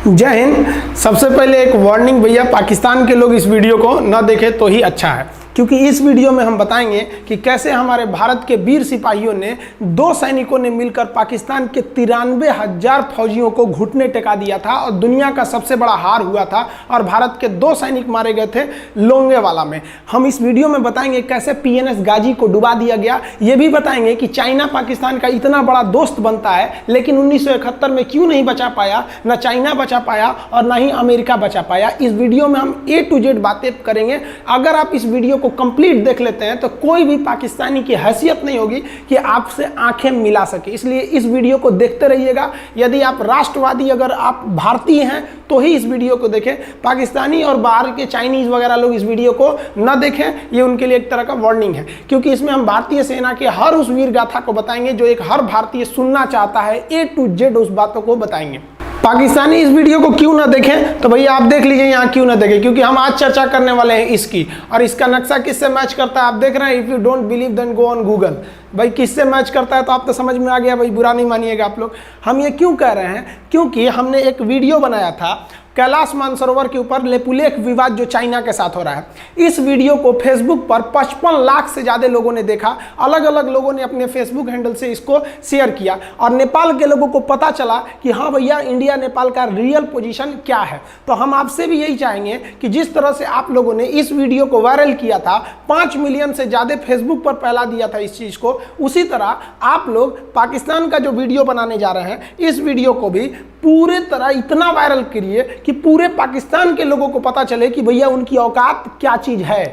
जय हिंद। सबसे पहले एक वार्निंग भैया, पाकिस्तान के लोग इस वीडियो को न देखें तो ही अच्छा है, क्योंकि इस वीडियो में हम बताएंगे कि कैसे हमारे भारत के वीर सिपाहियों ने 2 सैनिकों ने मिलकर पाकिस्तान के 93,000 फौजियों को घुटने टेका दिया था और दुनिया का सबसे बड़ा हार हुआ था और भारत के 2 सैनिक मारे गए थे लोंगेवाला में। हम इस वीडियो में बताएंगे कैसे PNS गाजी को डुबा दिया गया। ये भी बताएंगे कि चाइना पाकिस्तान का इतना बड़ा दोस्त बनता है, लेकिन 1971 में क्यों नहीं बचा पाया, ना चाइना बचा पाया और ना ही अमेरिका बचा पाया। इस वीडियो में हम A to Z बातें करेंगे। अगर आप इस वीडियो को कंप्लीट देख लेते हैं तो कोई भी पाकिस्तानी की हैसियत नहीं होगी कि आपसे आंखें मिला सके, इसलिए इस वीडियो को देखते रहिएगा। यदि आप राष्ट्रवादी, अगर आप भारतीय हैं तो ही इस वीडियो को देखें। पाकिस्तानी और बाहर के चाइनीज वगैरह लोग इस वीडियो को न देखें, ये उनके लिए एक तरह का वार्निंग है, क्योंकि इसमें हम भारतीय सेना के हर उस वीर गाथा को बताएंगे जो एक हर भारतीय सुनना चाहता है। A to Z उस बातों को बताएंगे। पाकिस्तानी इस वीडियो को क्यों ना देखें तो भैया आप देख लीजिए यहाँ क्यों ना देखें, क्योंकि हम आज चर्चा करने वाले हैं इसकी, और इसका नक्शा किससे मैच करता है आप देख रहे हैं। If you don't believe then go on Google. भाई किससे मैच करता है तो आप तो समझ में आ गया, भाई बुरा नहीं मानिएगा आप लोग। हम ये क्यों कह रहे हैं, क्योंकि हमने एक वीडियो बनाया था कैलाश मानसरोवर के ऊपर लेपुलेख विवाद जो चाइना के साथ हो रहा है। इस वीडियो को फेसबुक पर 55 लाख से ज़्यादा लोगों ने देखा। अलग अलग लोगों ने अपने फेसबुक हैंडल से इसको शेयर किया और नेपाल के लोगों को पता चला कि हाँ भैया, इंडिया नेपाल का रियल पोजीशन क्या है। तो हम आपसे भी यही चाहेंगे कि जिस तरह से आप लोगों ने इस वीडियो को वायरल किया था, 5 मिलियन से ज़्यादा फेसबुक पर फैला दिया था इस चीज़ को, उसी तरह आप लोग पाकिस्तान का जो वीडियो बनाने जा रहे हैं, इस वीडियो को भी पूरे तरह इतना वायरल करिए कि पूरे पाकिस्तान के लोगों को पता चले कि भैया उनकी औकात क्या चीज़ है।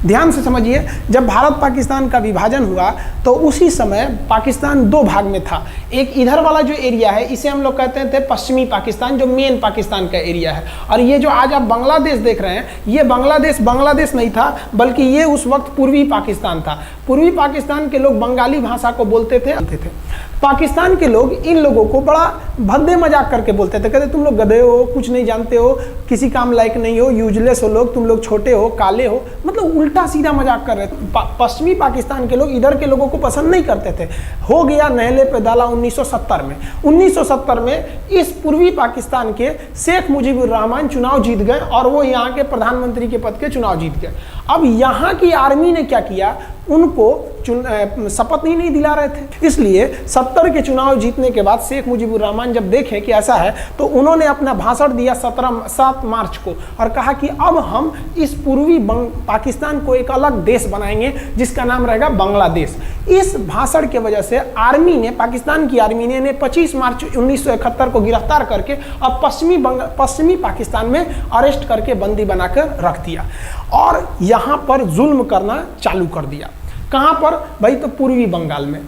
ध्यान से समझिए, जब भारत पाकिस्तान का विभाजन हुआ तो उसी समय पाकिस्तान 2 भाग में था। एक इधर वाला जो एरिया है, इसे हम लोग कहते थे पश्चिमी पाकिस्तान, जो मेन पाकिस्तान का एरिया है। और ये जो आज आप बांग्लादेश देख रहे हैं, ये बांग्लादेश नहीं था, बल्कि ये उस वक्त पूर्वी पाकिस्तान था। पूर्वी पाकिस्तान के लोग बंगाली भाषा को बोलते थे। पाकिस्तान के लोग इन लोगों को बड़ा भद्दे मजाक करके बोलते थे, कहते तुम लोग गधे हो, कुछ नहीं जानते हो, किसी काम लायक नहीं हो, यूजलेस हो लोग, तुम लोग छोटे हो, काले हो, मतलब उल्टा सीधा मजाक कर रहे थे। पश्चिमी पाकिस्तान के लोग इधर के लोगों को पसंद नहीं करते थे। हो गया नहले पे दाला 1970 में। 1970 में इस पूर्वी पाकिस्तान के शेख मुजीबुर रहमान चुनाव जीत गए और वो यहाँ के प्रधानमंत्री के पद के चुनाव जीत गए। अब यहाँ की आर्मी ने क्या किया, उनको शपथ ही नहीं दिला रहे थे। इसलिए 70 के चुनाव जीतने के बाद शेख मुजीबुर रहमान जब देखे कि ऐसा है, तो उन्होंने अपना भाषण दिया 7 मार्च को और कहा कि अब हम इस पूर्वी पाकिस्तान को एक अलग देश बनाएंगे जिसका नाम रहेगा बांग्लादेश। इस भाषण के वजह से आर्मी ने, पाकिस्तान की आर्मी ने 25 मार्च 1971 को गिरफ्तार करके अब पश्चिमी पाकिस्तान में अरेस्ट करके बंदी बनाकर रख दिया और यहाँ पर जुल्म करना चालू कर दिया। कहाँ पर भाई, तो पूर्वी बंगाल में,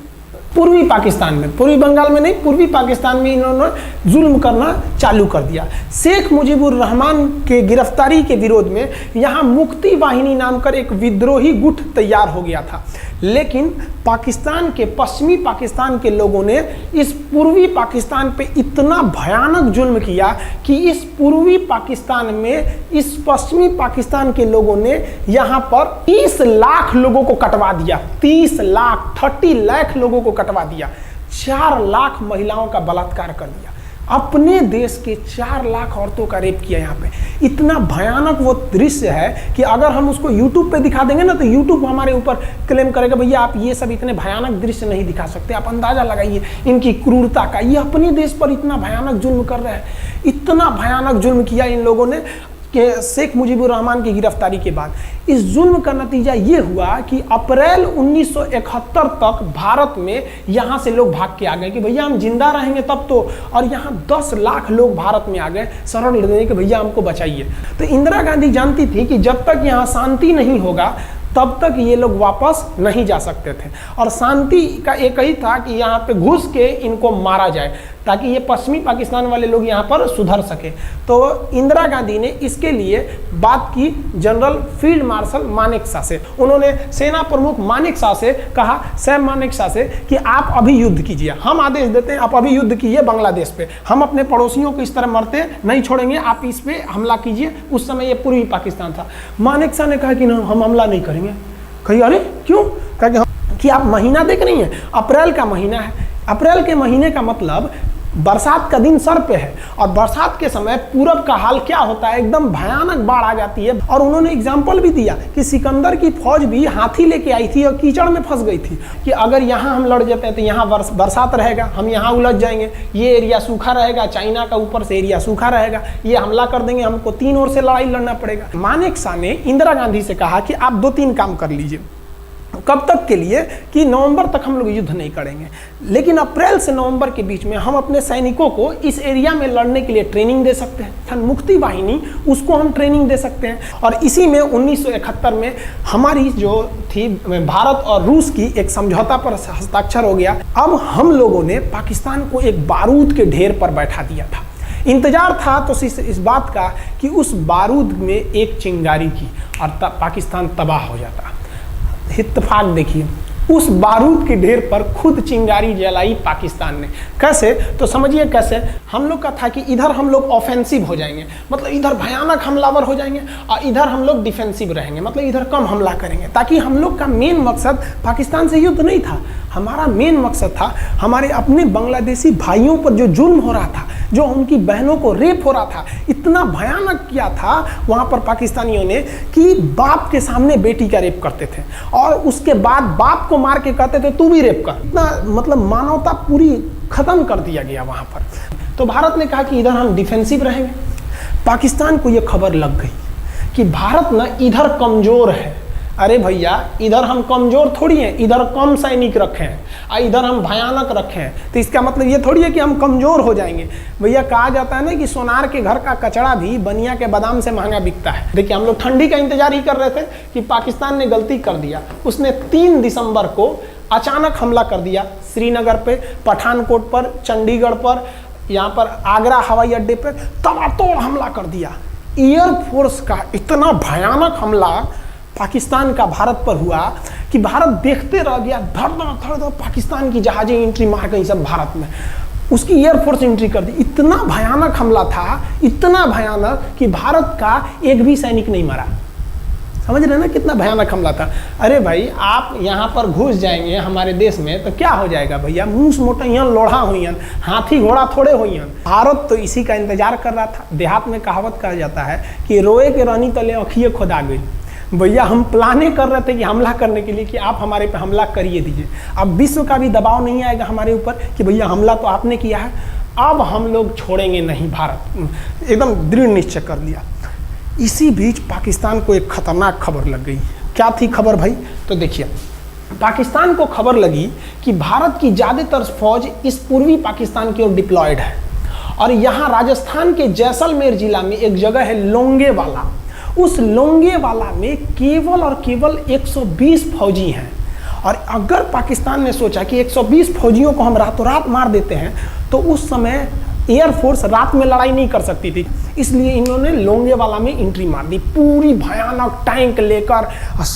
पूर्वी पाकिस्तान में, पूर्वी बंगाल में नहीं, पूर्वी पाकिस्तान में इन्होंने जुल्म करना चालू कर दिया। शेख मुजीबुर रहमान के गिरफ्तारी के विरोध में यहाँ मुक्ति वाहिनी नाम कर एक विद्रोही गुट तैयार हो गया था, लेकिन पाकिस्तान के, पश्चिमी पाकिस्तान के लोगों ने इस पूर्वी पाकिस्तान पे इतना भयानक जुल्म किया कि इस पूर्वी पाकिस्तान में इस पश्चिमी पाकिस्तान के लोगों ने यहाँ पर 30 लाख लोगों को कटवा दिया। 30 लाख लोगों को कटवा दिया। 4 लाख महिलाओं का बलात्कार कर दिया। अपने देश के 4 लाख औरतों का रेप किया। यहाँ पे इतना भयानक वो दृश्य है कि अगर हम उसको YouTube पे दिखा देंगे ना, तो YouTube हमारे ऊपर क्लेम करेगा, भैया आप ये सब इतने भयानक दृश्य नहीं दिखा सकते। आप अंदाजा लगाइए इनकी क्रूरता का। ये अपने देश पर इतना भयानक जुल्म कर रहे हैं। इतना भयानक जुल्म किया इन लोगों ने कि शेख मुजीबुर रहमान की गिरफ्तारी के बाद इस जुल्म का नतीजा ये हुआ कि अप्रैल 1971 तक भारत में यहाँ से लोग भाग के आ गए कि भैया हम जिंदा रहेंगे तब तो। और यहाँ 10 लाख लोग भारत में आ गए शरण लेने कि भैया हमको बचाइए। तो इंदिरा गांधी जानती थी कि जब तक यहाँ शांति नहीं होगा तब तक ये लोग वापस नहीं जा सकते थे, और शांति का एक ही था कि यहाँ पे घुस के इनको मारा जाए ताकि ये पश्चिमी पाकिस्तान वाले लोग यहाँ पर सुधर सके। तो इंदिरा गांधी ने इसके लिए बात की जनरल फील्ड मार्शल मानेकशॉ से। उन्होंने सेना प्रमुख मानेकशॉ से कहा, सैम मानेकशॉ से, कि आप अभी युद्ध कीजिए, हम आदेश देते हैं, आप अभी युद्ध कीजिए बांग्लादेश पे, हम अपने पड़ोसियों को इस तरह मरते नहीं छोड़ेंगे, आप इस पे हमला कीजिए। उस समय ये पूर्वी पाकिस्तान था। मानेकशॉ ने कहा कि ना, हम हमला नहीं करेंगे। कही अरे क्यों? कहा कि आप महीना देख रही हैं, अप्रैल का महीना है। अप्रैल के महीने का मतलब बरसात का दिन सर पे है और बरसात के समय पूरब का हाल क्या होता है, एकदम भयानक बाढ़ आ जाती है। और उन्होंने एग्जाम्पल भी दिया कि सिकंदर की फौज भी हाथी लेके आई थी और कीचड़ में फंस गई थी कि अगर यहाँ हम लड़ जाते हैं तो यहाँ बरसात रहेगा, हम यहाँ उलझ जाएंगे, ये एरिया सूखा रहेगा, चाइना का ऊपर से एरिया सूखा रहेगा, ये हमला कर देंगे, हमको 3 ओर से लड़ाई लड़ना पड़ेगा। मानेकशॉ ने इंदिरा गांधी से कहा कि आप 2-3 काम कर लीजिए। कब तक के लिए कि नवंबर तक हम लोग युद्ध नहीं करेंगे, लेकिन अप्रैल से नवंबर के बीच में हम अपने सैनिकों को इस एरिया में लड़ने के लिए ट्रेनिंग दे सकते हैं, मुक्ति वाहिनी उसको हम ट्रेनिंग दे सकते हैं। और इसी में 1971 में हमारी जो थी भारत और रूस की एक समझौता पर हस्ताक्षर हो गया। अब हम लोगों ने पाकिस्तान को एक बारूद के ढेर पर बैठा दिया था। इंतजार था तो इस बात का कि उस बारूद में एक चिंगारी की और पाकिस्तान तबाह हो जाता। इत्तेफाक देखिए, उस बारूद के ढेर पर खुद चिंगारी जलाई पाकिस्तान ने। कैसे, तो समझिए कैसे। हम लोग का था कि इधर हम लोग ऑफेंसिव हो जाएंगे, मतलब इधर भयानक हमलावर हो जाएंगे, और इधर हम लोग डिफेंसिव रहेंगे, मतलब इधर कम हमला करेंगे, ताकि हम लोग का मेन मकसद पाकिस्तान से युद्ध नहीं था। हमारा मेन मकसद था हमारे अपने बांग्लादेशी भाइयों पर जो जुल्म हो रहा था, जो उनकी बहनों को रेप हो रहा था, इतना भयानक किया था वहाँ पर पाकिस्तानियों ने कि बाप के सामने बेटी का रेप करते थे और उसके बाद बाप को मार के कहते थे तू भी रेप कर। इतना मतलब मानवता पूरी खत्म कर दिया गया वहाँ पर। तो भारत ने कहा कि इधर हम डिफेंसिव रहेंगे। पाकिस्तान को ये खबर लग गई कि भारत ना इधर कमज़ोर है। अरे भैया, इधर हम कमज़ोर थोड़ी हैं, इधर कम सैनिक रखे हैं और इधर हम भयानक रखे हैं, तो इसका मतलब ये थोड़ी है कि हम कमज़ोर हो जाएंगे। भैया कहा जाता है ना कि सोनार के घर का कचड़ा भी बनिया के बादाम से महंगा बिकता है। देखिए, हम लोग ठंडी का इंतजार ही कर रहे थे कि पाकिस्तान ने गलती कर दिया। उसने 3 दिसंबर को अचानक हमला कर दिया श्रीनगर पे, पठानकोट पर, चंडीगढ़ पर, यहाँ पर आगरा हवाई अड्डे पर तबातोड़ हमला कर दिया। एयरफोर्स का इतना भयानक हमला पाकिस्तान का भारत पर हुआ कि भारत देखते रह गया। धड़ पाकिस्तान की जहाजें एंट्री मार गई सब भारत में, उसकी एयरफोर्स एंट्री कर दी। इतना भयानक हमला था, इतना भयानक कि भारत का एक भी सैनिक नहीं मरा। समझ रहे ना कितना भयानक हमला था। अरे भाई, आप यहाँ पर घुस जाएंगे हमारे देश में तो क्या हो जाएगा भैया, मूस मोटइयन लोढ़ा हुईन, हाथी घोड़ा थोड़े हुईन। भारत तो इसी का इंतजार कर रहा था। देहात में कहावत कहा जाता है कि रोए के रानी तले अखिए खुदा गई। भैया, हम प्लाने कर रहे थे कि हमला करने के लिए कि आप हमारे पे हमला करिए दीजिए। अब विश्व का भी दबाव नहीं आएगा हमारे ऊपर कि भैया हमला तो आपने किया है, अब हम लोग छोड़ेंगे नहीं। भारत एकदम दृढ़ निश्चय कर लिया। इसी बीच पाकिस्तान को एक खतरनाक खबर लग गई। क्या थी खबर भाई? तो देखिए, पाकिस्तान को खबर लगी कि भारत की ज़्यादातर फौज इस पूर्वी पाकिस्तान की ओर डिप्लॉयड है और यहाँ राजस्थान के जैसलमेर जिला में एक जगह है लोंगेवाला। उस लोंगेवाला में केवल और केवल 120 फौजी हैं। और अगर पाकिस्तान ने सोचा कि 120 फौजियों को हम रातों रात मार देते हैं तो उस समय एयरफोर्स रात में लड़ाई नहीं कर सकती थी, इसलिए इन्होंने लोंगेवाला में एंट्री मार दी। पूरी भयानक टैंक लेकर,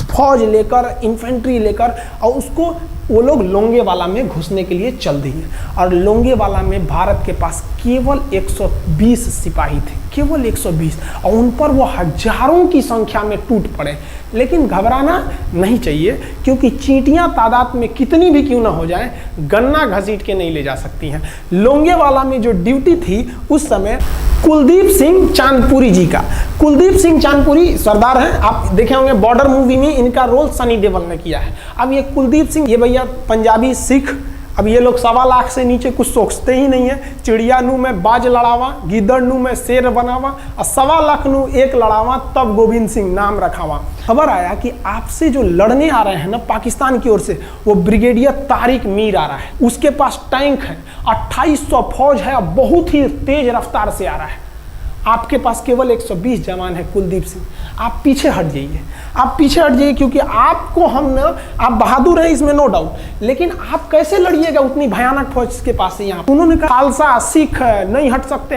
फौज लेकर, इन्फेंट्री लेकर, और उसको वो लोग लोंगेवाला में घुसने के लिए चल दिए। और लोंगेवाला में भारत के पास केवल 120 सिपाही थे, केवल 120, और उन पर वो हजारों की संख्या में टूट पड़े। लेकिन घबराना नहीं चाहिए, क्योंकि चींटियां तादाद में कितनी भी क्यों ना हो जाए, गन्ना घसीट के नहीं ले जा सकती हैं। लोंगेवाला में जो ड्यूटी थी उस समय कुलदीप सिंह चांदपुरी जी का। कुलदीप सिंह चांदपुरी सरदार हैं, आप देखे होंगे बॉर्डर मूवी में इनका रोल सनी देओल ने किया है। अब ये कुलदीप सिंह, ये भैया पंजाबी सिख, अब ये लोग 1.25 लाख से नीचे कुछ सोचते ही नहीं है। चिड़िया नू में बाज लड़ावा, गिद्दड़ नू में शेर बनावा, और 1.25 लाख नू एक लड़ावा, तब गोविंद सिंह नाम रखावा। खबर आया कि आपसे जो लड़ने आ रहे हैं ना पाकिस्तान की ओर से, वो ब्रिगेडियर तारिक मीर आ रहा है। उसके पास टैंक है, 2800 फौज है, बहुत ही तेज रफ्तार से आ रहा है। आपके पास केवल 120 जवान है कुलदीप सिंह, आप पीछे हट जाइए, आप पीछे हट जाइए, क्योंकि आपको हम ना, आप बहादुर हैं इसमें नो डाउट, लेकिन आप कैसे लड़िएगा उतनी भयानक फौज के पास से। यहाँ उन्होंने कहा खालसा सिख नहीं हट सकते,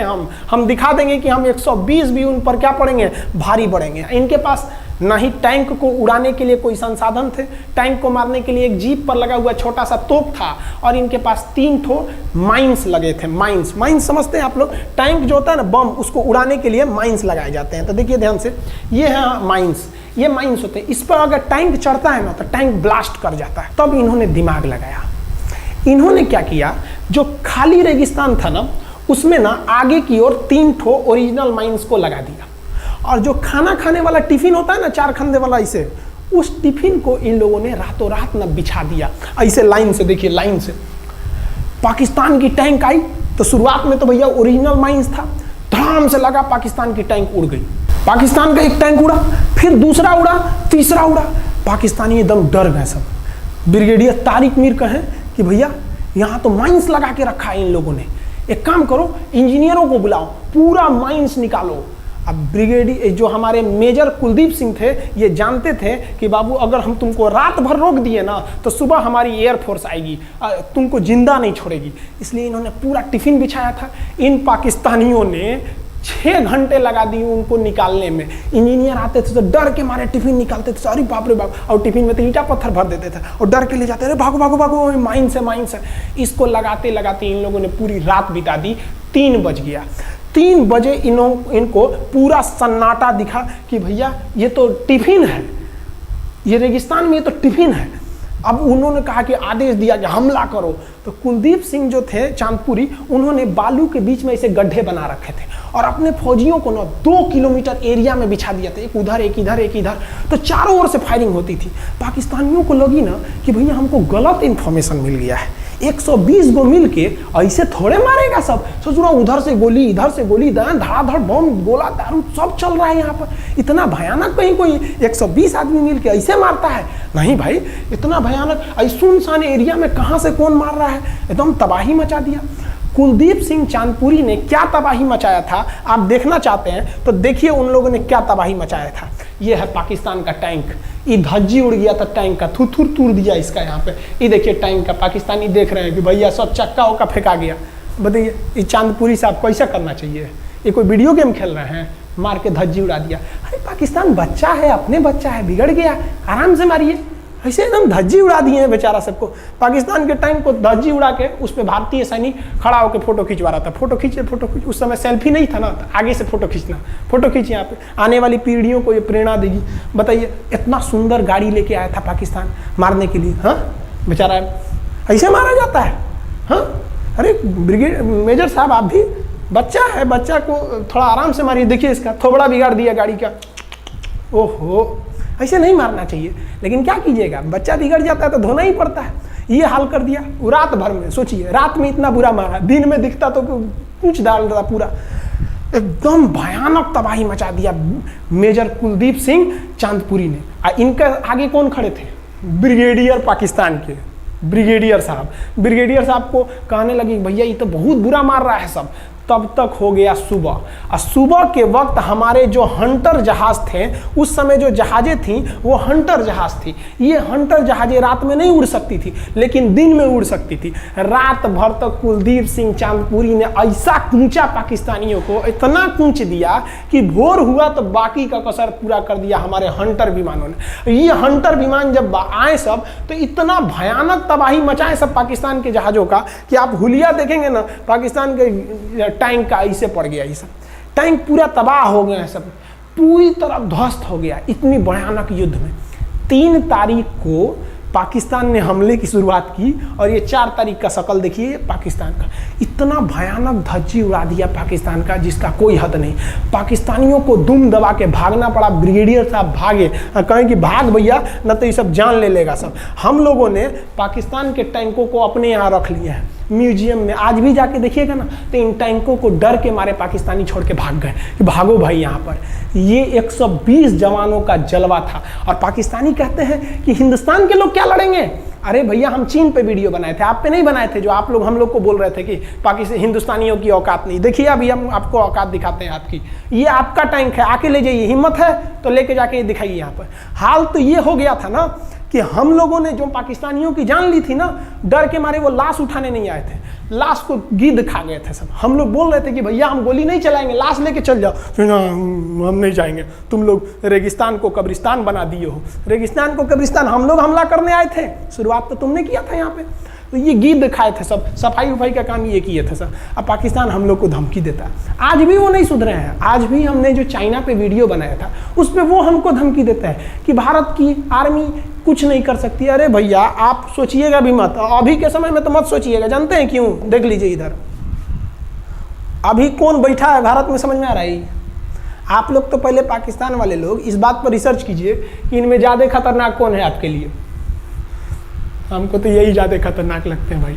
हम दिखा देंगे कि हम 120 भी उन पर क्या पड़ेंगे, भारी पड़ेंगे। इनके पास ना ही टैंक को उड़ाने के लिए कोई संसाधन थे, टैंक को मारने के लिए एक जीप पर लगा हुआ छोटा सा तोप था, और इनके पास 3 ठो माइंस लगे थे। माइंस समझते हैं आप लोग, टैंक जो होता है ना बम, उसको उड़ाने के लिए माइंस लगाए जाते हैं। तो देखिए ध्यान से, ये है माइंस, ये माइंस होते हैं। इस पर अगर टैंक चढ़ता है ना तो टैंक ब्लास्ट कर जाता है। तब इन्होंने दिमाग लगाया, इन्होंने क्या किया, जो खाली रेगिस्तान था ना उसमें ना आगे की ओर 3 ठो ओरिजिनल माइंस को लगा दिया, और जो खाना खाने वाला टिफिन होता है ना 4 खंदे वाला, इसे उस टिफिन को इन लोगों ने रातों रात ना बिछा दिया ऐसे लाइन से। देखिए लाइन से पाकिस्तान की टैंक आई तो शुरुआत में तो भैया ओरिजिनल माइंस था, धड़ाम से लगा, पाकिस्तान की टैंक उड़ गई। पाकिस्तान का एक टैंक उड़ा, फिर दूसरा उड़ा, तीसरा उड़ा, पाकिस्तानी एकदम डर गए सब। ब्रिगेडियर तारिक मीर कहें कि भैया यहाँ तो माइंस लगा के रखा है इन लोगों ने, एक काम करो इंजीनियरों को बुलाओ, पूरा माइंस निकालो। अब ब्रिगेडियर जो हमारे मेजर कुलदीप सिंह थे ये जानते थे कि बाबू अगर हम तुमको रात भर रोक दिए ना तो सुबह हमारी एयरफोर्स आएगी, तुमको जिंदा नहीं छोड़ेगी, इसलिए इन्होंने पूरा टिफिन बिछाया था। इन पाकिस्तानियों ने 6 घंटे लगा दिए उनको निकालने में। इंजीनियर आते थे तो डर के मारे टिफिन निकालते थे, अरे बाप रे बाप, और टिफिन में तो ईंटा पत्थर भर देते थे और डर के ले जाते, अरे भागो भागो भागो माइंस है माइंस है। इसको लगाते लगाते इन लोगों ने पूरी रात बिता दी। 3 बज गया, 3 बजे इनको पूरा सन्नाटा दिखा कि भैया ये तो टिफिन है, ये रेगिस्तान में ये तो टिफिन है। अब उन्होंने कहा कि आदेश दिया कि हमला करो, तो कुलदीप सिंह जो थे चांदपुरी, उन्होंने बालू के बीच में ऐसे गड्ढे बना रखे थे और अपने फौजियों को ना 2 किलोमीटर एरिया में बिछा दिया था, एक उधर एक इधर एक इधर, तो चारों ओर से फायरिंग होती थी। पाकिस्तानियों को लगी ना कि भैया हमको गलत इंफॉर्मेशन मिल गया है, 120 गो मिल के ऐसे थोड़े मारेगा सब, सोच रहा उधर से गोली इधर से गोली, धड़ाधड़ बम गोला दारू सब चल रहा है यहाँ पर, इतना भयानक कहीं कोई 120 आदमी मिल के ऐसे मारता है? नहीं भाई, इतना भयानक सुनसान एरिया में कहाँ से कौन मार रहा है, एकदम तबाही मचा दिया। कुलदीप सिंह चांदपुरी ने क्या तबाही मचाया था आप देखना चाहते हैं तो देखिए उन लोगों ने क्या तबाही मचाया था। ये है पाकिस्तान का टैंक, ये धज्जी उड़ गया था टैंक का, थुथुर तूर दिया इसका यहाँ पे। ये देखिए टैंक का, पाकिस्तानी देख रहे हैं कि भैया सब चक्का उक्का फेंका गया। बताइए ये चांदपुरी साहब को ऐसा करना चाहिए? ये कोई वीडियो गेम खेल रहे हैं? मार के धज्जी उड़ा दिया। अरे पाकिस्तान बच्चा है, अपने बच्चा है, बिगड़ गया, आराम से मारिए। ऐसे एकदम धज्जी उड़ा दिए हैं बेचारा सबको। पाकिस्तान के टैंक को धज्जी उड़ा के उस पर भारतीय सैनिक खड़ा होकर फोटो खिंचवा रहा था। फोटो खींच, उस समय सेल्फी नहीं था ना, आगे से फोटो खींचना, फोटो खींच यहाँ पे, आने वाली पीढ़ियों को ये प्रेरणा देगी। बताइए इतना सुंदर गाड़ी लेके आया था पाकिस्तान मारने के लिए, हाँ बेचारा ऐसे मारा जाता है? हाँ अरे ब्रिगेड मेजर साहब आप भी बच्चा है, बच्चा को थोड़ा आराम से मारिए। देखिए इसका थोबड़ा बिगाड़ दिया गाड़ी का, ओहो ऐसे नहीं मारना चाहिए। लेकिन क्या कीजिएगा, बच्चा बिगड़ जाता है तो धोना ही पड़ता है। ये हाल कर दिया रात भर में। सोचिए रात में इतना बुरा मारा, दिन में दिखता तो कुछ डाल रहा पूरा, एकदम भयानक तबाही मचा दिया मेजर कुलदीप सिंह चांदपुरी ने। इनके आगे कौन खड़े थे? ब्रिगेडियर पाकिस्तान के ब्रिगेडियर साहब। ब्रिगेडियर साहब को कहने लगी भैया ये तो बहुत बुरा मार रहा है सब। तब तक हो गया सुबह, और सुबह के वक्त हमारे जो हंटर जहाज थे, उस समय जो जहाजें थी वो हंटर जहाज थी। ये हंटर जहाजें रात में नहीं उड़ सकती थी लेकिन दिन में उड़ सकती थी। रात भर तक कुलदीप सिंह चांदपुरी ने ऐसा कूचा पाकिस्तानियों को, इतना कूच दिया कि भोर हुआ तो बाकी का कसर पूरा कर दिया हमारे हंटर विमानों ने। ये हंटर विमान जब आए सब तो इतना भयानक तबाही मचाए सब पाकिस्तान के जहाज़ों का कि आप हुलिया देखेंगे ना, पाकिस्तान के टैंक का ऐसे पड़ गया, ये सब टैंक पूरा तबाह हो गया, सब पूरी तरह ध्वस्त हो गया इतनी भयानक युद्ध में। 3 तारीख को पाकिस्तान ने हमले की शुरुआत की और ये 4 तारीख का शकल देखिए पाकिस्तान का। इतना भयानक धज्जी उड़ा दिया पाकिस्तान का जिसका कोई हद नहीं। पाकिस्तानियों को दुम दबा के भागना पड़ा। ब्रिगेडियर साहब भागे, कहें कि भाग भैया न तो ये सब जान ले लेगा सब। हम लोगों ने पाकिस्तान के टैंकों को अपने यहाँ रख लिए हैं म्यूजियम में। आज भी जाके देखिएगा ना तो इन टैंकों को डर के मारे पाकिस्तानी छोड़ के भाग गए कि भागो भाई यहाँ पर। ये 120 जवानों का जलवा था। और पाकिस्तानी कहते हैं कि हिंदुस्तान के लोग क्या लड़ेंगे? अरे भैया हम चीन पे वीडियो बनाए थे, आप पे नहीं बनाए थे, जो आप लोग हम लोग को बोल रहे थे कि पाकिस्तान हिंदुस्तानियों की औकात नहीं। देखिए अभी हम आपको औकात दिखाते हैं आपकी। ये आपका टैंक है, आके ले जाइए, हिम्मत है तो लेके जाके ये दिखाइए यहाँ पर। हाल तो ये हो गया था ना कि हम लोगों ने जो पाकिस्तानियों की जान ली थी ना, डर के मारे वो लाश उठाने नहीं आए थे, लाश को गिद्ध खा गए थे सब। हम लोग बोल रहे थे कि भैया हम गोली नहीं चलाएंगे, लाश लेके चल जाओ। हम नहीं जाएंगे, तुम लोग रेगिस्तान को कब्रिस्तान बना दिए हो। रेगिस्तान को कब्रिस्तान हम लोग हमला करने आए थे, शुरुआत तो तुमने किया था यहाँ पे। तो ये गिद्ध खाए थे सब, सफाई उफाई का काम ये किए थे सब। अब पाकिस्तान हम लोग को धमकी देता है, आज भी वो नहीं सुधरे हैं। आज भी हमने जो चाइना पे वीडियो बनाया था उस पर वो हमको धमकी देता है कि भारत की आर्मी कुछ नहीं कर सकती। अरे भैया आप सोचिएगा भी मत, अभी के समय में तो मत सोचिएगा। जानते हैं क्यों? देख लीजिए इधर अभी कौन बैठा है भारत में, समझ में आ रहा है? आप लोग तो पहले पाकिस्तान वाले लोग इस बात पर रिसर्च कीजिए कि इनमें ज़्यादा खतरनाक कौन है आपके लिए। हमको तो यही ज़्यादा खतरनाक लगते हैं भाई,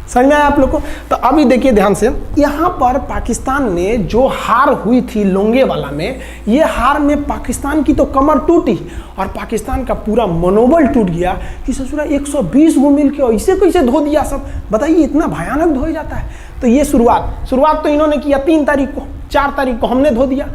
समझ में आया आप लोग को? तो अभी देखिए ध्यान से, यहाँ पर पाकिस्तान ने जो हार हुई थी लोंगेवाला में, ये हार में पाकिस्तान की तो कमर टूटी और पाकिस्तान का पूरा मनोबल टूट गया कि ससुरा 120 गो मिल के ऐसे कैसे धो दिया सब। बताइए इतना भयानक धो जाता है। तो ये शुरुआत तो इन्होंने किया 3 तारीख को, 4 तारीख को हमने धो दिया।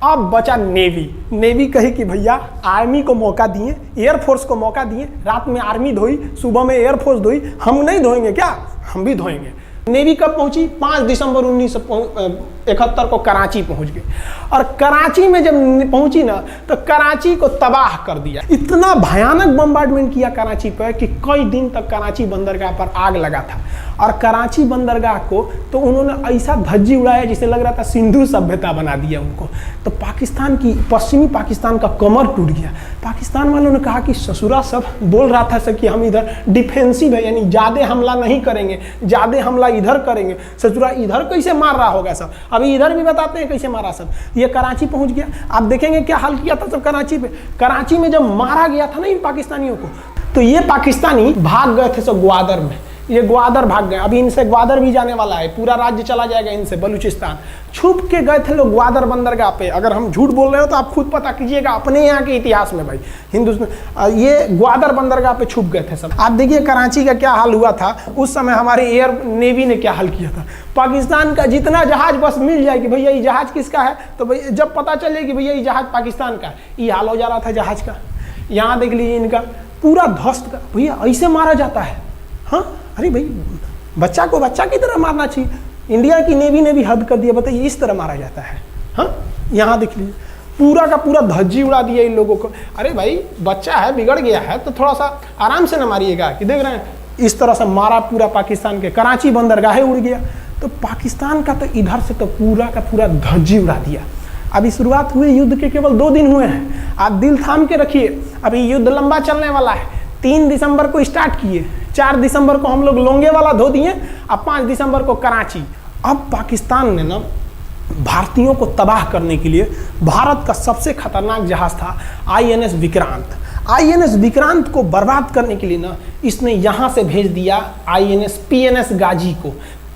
अब बचा नेवी कही कि भैया आर्मी को मौका दिए, एयरफोर्स को मौका दिए, रात में आर्मी धोई, सुबह में एयरफोर्स धोई, हम नहीं धोएंगे क्या? हम भी धोएंगे। नेवी कब पहुंची? 5 दिसंबर 1971 को कराची पहुंच गई और कराची में जब पहुंची ना तो कराची को तबाह कर दिया। इतना भयानक बम्बार्डमेंट किया कराची पर कि कई दिन तक कराची बंदरगाह पर आग लगा था और कराची बंदरगाह को तो उन्होंने ऐसा धज्जी उड़ाया जिसे लग रहा था सिंधु सभ्यता बना दिया उनको। तो पाकिस्तान की, पश्चिमी पाकिस्तान का कमर टूट गया। पाकिस्तान वालों ने कहा कि ससुरा सब बोल रहा था सर कि हम इधर डिफेंसिव है, यानी ज़्यादा हमला नहीं करेंगे, ज़्यादा हमला इधर करेंगे। ससुरा इधर कैसे मार रहा होगा सब, अभी इधर भी बताते हैं कैसे मारा सब। ये कराची पहुंच गया, आप देखेंगे क्या हाल किया था सब कराची पे। कराची में जब मारा गया था ना इन पाकिस्तानियों को, तो ये पाकिस्तानी भाग गए थे सब ग्वादर में। ये ग्वादर भाग गए, अभी इनसे ग्वादर भी जाने वाला है, पूरा राज्य चला जाएगा इनसे, बलूचिस्तान। छुप के गए थे लोग ग्वादर बंदरगाह पे। अगर हम झूठ बोल रहे हो तो आप खुद पता कीजिएगा अपने यहाँ के इतिहास में भाई, हिंदुस्तान। ये ग्वादर बंदरगाह पे छुप गए थे सब। आप देखिए कराची का क्या हाल हुआ था उस समय, हमारे एयर नेवी ने क्या हाल किया था। पाकिस्तान का जितना जहाज बस मिल जाए कि भैया ये जहाज किसका है, तो भैया जब पता चले कि भैया ये जहाज पाकिस्तान का है, ये हाल हो जा रहा था जहाज का। यहाँ देख लीजिए इनका पूरा ध्वस्त का। भैया ऐसे मारा जाता है? हाँ, अरे भाई बच्चा को बच्चा की तरह मारना चाहिए। इंडिया की नेवी ने भी हद कर दिया। बताइए इस तरह मारा जाता है? हाँ, यहाँ देख लीजिए पूरा का पूरा धज्जी उड़ा दिया इन लोगों को। अरे भाई बच्चा है, बिगड़ गया है तो थोड़ा सा आराम से ना मारिएगा, कि देख रहे हैं इस तरह से मारा पूरा पाकिस्तान के। कराची बंदरगाह उड़ गया। तो पाकिस्तान का तो इधर से तो पूरा का पूरा धज्जी उड़ा दिया। अभी शुरुआत हुई युद्ध के, केवल 2 दिन हुए हैं। आप दिल थाम के रखिए, अभी युद्ध लंबा चलने वाला है। 3 दिसंबर को स्टार्ट किए, 4 दिसंबर को हम लोग लोंगेवाला धो दिए, अब 5 दिसंबर को कराची। अब पाकिस्तान ने ना भारतीयों को तबाह करने के लिए, भारत का सबसे खतरनाक जहाज था INS विक्रांत। INS विक्रांत को बर्बाद करने के लिए ना इसने यहाँ से भेज दिया INS PNS गाजी को।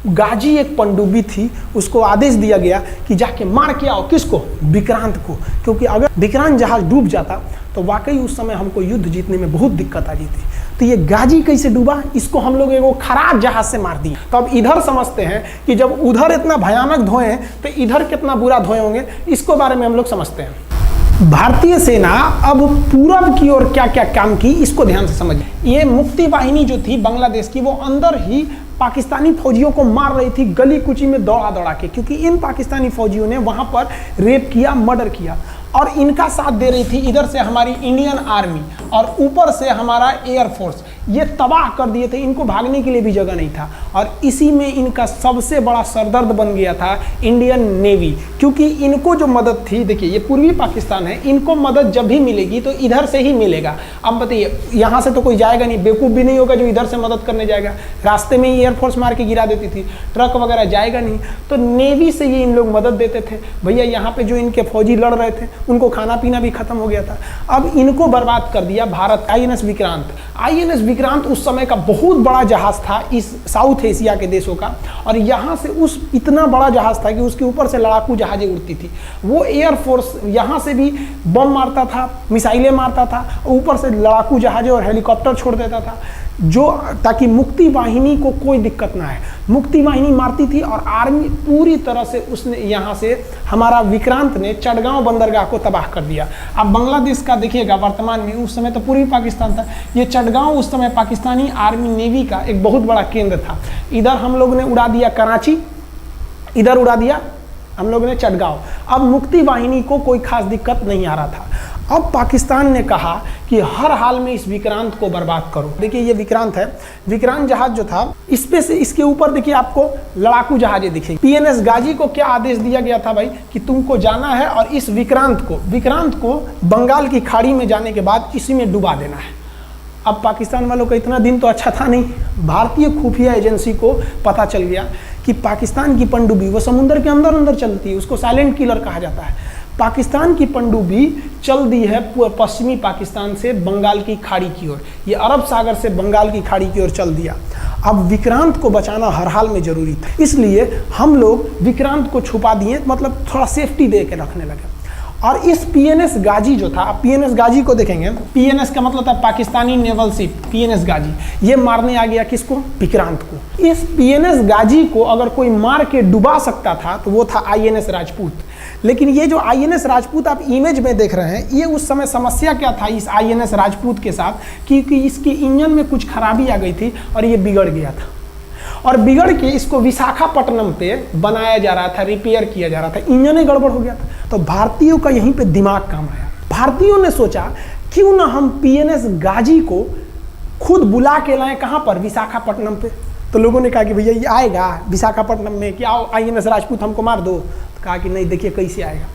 गाजी एक पनडुब्बी थी, उसको आदेश दिया गया कि जाके मार के आओ। किसको? विक्रांत को। क्योंकि अगर विक्रांत जहाज डूब जाता तो वाकई उस समय हमको युद्ध जीतने में बहुत दिक्कत आ जाती। तो ये गाजी कैसे डूबा, इसको हम लोग एगो खराब जहाज से मार दिए। तो अब इधर समझते हैं कि जब उधर इतना भयानक धोए तो इधर कितना बुरा धोए होंगे, इसको बारे में हम लोग समझते हैं। भारतीय सेना अब पूरब की ओर क्या क्या काम की, इसको ध्यान से समझिए। ये मुक्ति वाहिनी जो थी बांग्लादेश की, वो अंदर ही पाकिस्तानी फौजियों को मार रही थी गली कुची में दौड़ा दौड़ा के, क्योंकि इन पाकिस्तानी फौजियों ने वहां पर रेप किया, मर्डर किया। और इनका साथ दे रही थी इधर से हमारी इंडियन आर्मी और ऊपर से हमारा एयरफोर्स। ये तबाह कर दिए थे, इनको भागने के लिए भी जगह नहीं था। और इसी में इनका सबसे बड़ा सरदर्द बन गया था इंडियन नेवी, क्योंकि इनको जो मदद थी, देखिए ये पूर्वी पाकिस्तान है, इनको मदद जब भी मिलेगी तो इधर से ही मिलेगा। अब बताइए यहाँ से तो कोई जाएगा नहीं, बेवकूफ़ भी नहीं होगा जो इधर से मदद करने जाएगा। रास्ते में ही एयरफोर्स मार के गिरा देती थी, ट्रक वगैरह जाएगा नहीं। तो नेवी से ये इन लोग मदद देते थे। भैया यहाँ पे जो इनके फौजी लड़ रहे थे उनको खाना पीना भी खत्म हो गया था। अब इनको बर्बाद कर दिया भारत। INS विक्रांत, INS विक्रांत उस समय का बहुत बड़ा जहाज था इस साउथ एशिया के देशों का। और यहाँ से उस इतना बड़ा जहाज था कि उसके ऊपर से लड़ाकू जहाजें उड़ती थी। वो एयरफोर्स यहाँ से भी बम मारता था, मिसाइलें मारता था, ऊपर से लड़ाकू जहाजें और हेलीकॉप्टर छोड़ देता था, जो ताकि मुक्ति वाहिनी को कोई दिक्कत ना है। मुक्ति वाहिनी मारती थी और आर्मी पूरी तरह से उसने यहाँ से हमारा विक्रांत ने चटगांव बंदरगाह को तबाह कर दिया। अब बांग्लादेश का देखिएगा वर्तमान में, उस समय तो पूर्वी पाकिस्तान था, ये चटगांव उस समय पाकिस्तानी आर्मी नेवी का एक बहुत बड़ा केंद्र था। इधर हम लोग ने उड़ा दिया कराची, इधर उड़ा दिया हम लोग ने चटगांव। अब मुक्ति वाहिनी को कोई खास दिक्कत नहीं आ रहा था। अब पाकिस्तान ने कहा कि हर हाल में इस विक्रांत को बर्बाद करो। देखिए ये विक्रांत है, विक्रांत जहाज जो था इस पे से इसके ऊपर देखिए आपको लड़ाकू जहाजें दिखेगी। पीएनएस गाजी को क्या आदेश दिया गया था भाई कि तुमको जाना है और इस विक्रांत को बंगाल की खाड़ी में जाने के बाद इसी में डुबा देना है। अब पाकिस्तान वालों का इतना दिन तो अच्छा था नहीं, भारतीय खुफिया एजेंसी को पता चल गया कि पाकिस्तान की पनडुब्बी वो समुद्र के अंदर अंदर चलती है, उसको साइलेंट किलर कहा जाता है। पाकिस्तान की पनडुब्बी चल दी है पश्चिमी पाकिस्तान से बंगाल की खाड़ी की ओर, ये अरब सागर से बंगाल की खाड़ी की ओर चल दिया। अब विक्रांत को बचाना हर हाल में जरूरी था, इसलिए हम लोग विक्रांत को छुपा दिए, मतलब थोड़ा सेफ्टी दे के रखने लगे। और इस पीएनएस गाजी जो था, अब पीएनएस गाजी को देखेंगे, पीएनएस का मतलब था पाकिस्तानी नेवल शिप, पीएनएस गाजी, ये मारने आ गया किसको? विक्रांत को। इस पीएनएस गाजी को अगर कोई मार के डुबा सकता था तो वो था आईएनएस राजपूत। लेकिन ये जो आईएनएस राजपूत आप इमेज में देख रहे हैं, ये उस समय समस्या क्या था इस आईएनएस राजपूत के साथ, क्योंकि इसके इंजन में कुछ खराबी आ गई थी और ये बिगड़ गया था, और बिगड़ के इसको विशाखापट्टनम पे बनाया जा रहा था, रिपेयर किया जा रहा था, इंजन ही गड़बड़ हो गया था। तो भारतीयों का यहीं पे दिमाग काम आया। भारतीयों ने सोचा क्यों ना हम पीएनएस गाजी को खुद बुला के लाएं, कहाँ पर? विशाखापट्टनम पे। तो लोगों ने कहा कि भैया ये आएगा विशाखापट्टनम में, कि आओ आईएनएस राजपूत हमको मार दो। तो कहा कि नहीं, देखिए कैसे आएगा।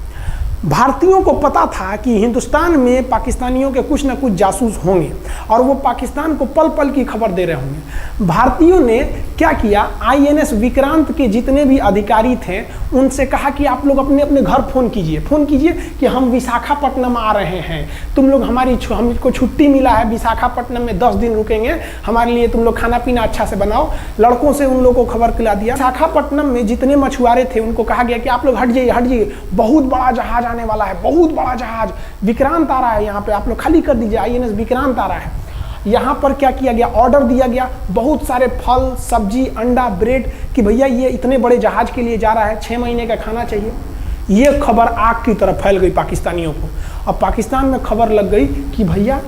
भारतीयों को पता था कि हिंदुस्तान में पाकिस्तानियों के कुछ न कुछ जासूस होंगे और वो पाकिस्तान को पल पल की खबर दे रहे होंगे। भारतीयों ने क्या किया, आईएनएस विक्रांत के जितने भी अधिकारी थे उनसे कहा कि आप लोग अपने अपने घर फ़ोन कीजिए कि हम विशाखापट्टनम आ रहे हैं, तुम लोग हमको छुट्टी मिला है, विशाखापट्टनम में 10 दिन रुकेंगे, हमारे लिए तुम लोग खाना पीना अच्छा से बनाओ। लड़कों से उन लोगों को खबर खिला दिया। विशाखापट्टनम में जितने मछुआरे थे उनको कहा गया कि आप लोग हट जाइए, बहुत बड़ा जहाज आने वाला है, बहुत बड़ा जहाज विक्रांत आ रहा है, यहाँ पे आप लोग खाली कर दीजिए, आईएनएस विक्रांत आ रहा है। यहाँ पर क्या किया गया, ऑर्डर दिया गया, बहुत सारे फल सब्जी अंडा ब्रेड, कि भैया ये इतने बड़े जहाज के लिए जा रहा है, 6 महीने का खाना चाहिए। ये खबर आग की तरह फैल गई पाकिस्तानियों को। अब पाकिस्तान में खबर लग गई कि भैया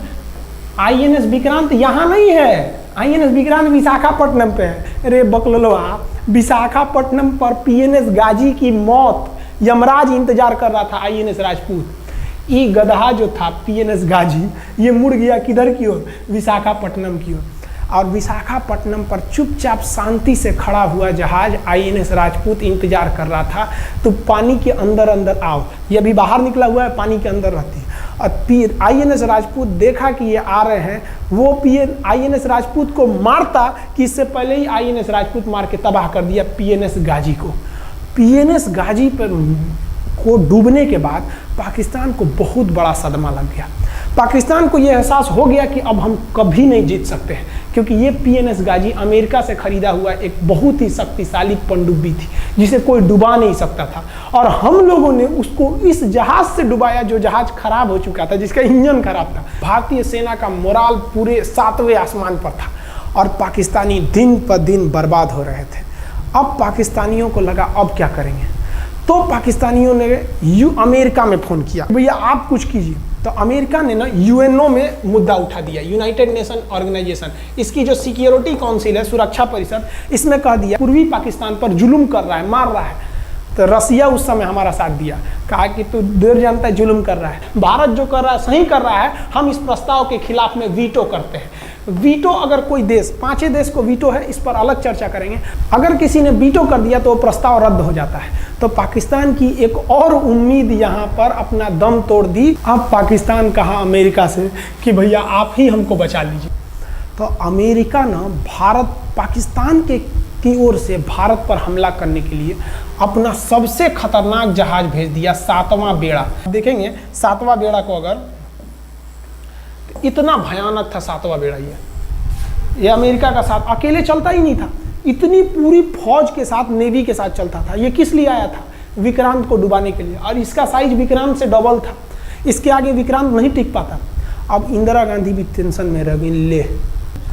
आईएनएस विक्रांत यहाँ नहीं है, आईएनएस विक्रांत विशाखापट्टनम पे है। अरे बकलोलवा, विशाखापट्टनम पर पीएनएस गाजी की मौत यमराज इंतजार कर रहा था, आईएनएस राजपूत। ये गधा जो था पीएनएस गाजी, ये मुड़ गया किधर की ओर? विशाखापट्टनम की ओर। और विशाखापट्टनम पर चुपचाप शांति से खड़ा हुआ जहाज आईएनएस राजपूत इंतजार कर रहा था, तो पानी के अंदर अंदर आओ, ये अभी बाहर निकला हुआ है, पानी के अंदर रहती है। और आईएनएस राजपूत देखा कि ये आ रहे हैं, वो आईएनएस राजपूत को मारता कि इससे पहले ही आईएनएस राजपूत मार के तबाह कर दिया पीएनएस गाजी को। पीएनएस गाजी पर को डूबने के बाद पाकिस्तान को बहुत बड़ा सदमा लग गया। पाकिस्तान को यह एहसास हो गया कि अब हम कभी नहीं जीत सकते हैं, क्योंकि ये पीएनएस गाजी अमेरिका से खरीदा हुआ एक बहुत ही शक्तिशाली पनडुब्बी थी जिसे कोई डुबा नहीं सकता था, और हम लोगों ने उसको इस जहाज से डुबाया जो जहाज खराब हो चुका था, जिसका इंजन खराब था। भारतीय सेना का मोराल पूरे 7वें आसमान पर था और पाकिस्तानी दिन पर दिन बर्बाद हो रहे थे। अब पाकिस्तानियों को लगा अब क्या करेंगे, तो पाकिस्तानियों ने अमेरिका में फ़ोन किया, भैया आप कुछ कीजिए। तो अमेरिका ने ना यूएनओ में मुद्दा उठा दिया, यूनाइटेड नेशन ऑर्गेनाइजेशन, इसकी जो सिक्योरिटी काउंसिल है, सुरक्षा परिषद, इसमें कह दिया पूर्वी पाकिस्तान पर जुल्म कर रहा है, मार रहा है। तो रसिया उस समय हमारा साथ दिया, कहा कि तू देर जानता है जुल्म कर रहा है, भारत जो कर रहा है सही कर रहा है, हम इस प्रस्ताव के खिलाफ में वीटो करते हैं। वीटो अगर कोई देश, 5 देश को वीटो है, इस पर अलग चर्चा करेंगे, अगर किसी ने वीटो कर दिया तो प्रस्ताव रद्द हो जाता है। तो पाकिस्तान की एक और उम्मीद यहाँ पर अपना दम तोड़ दी। अब पाकिस्तान कहा अमेरिका से कि भैया आप ही हमको बचा लीजिए। तो अमेरिका ना पाकिस्तान की ओर से भारत पर हमला करने के लिए अपना सबसे खतरनाक जहाज भेज दिया, 7वां बेड़ा। देखेंगे 7वां बेड़ा को, अगर इतना भयानक था 7वां बेड़ा, ये अमेरिका का साथ अकेले चलता ही नहीं था, इतनी पूरी फौज के साथ, नेवी के साथ चलता था। ये किस लिए आया था? विक्रांत को डुबाने के लिए, और इसका साइज विक्रांत से डबल था, इसके आगे विक्रांत नहीं टिक पाता। अब इंदिरा गांधी भी टेंशन में रह गई। ले,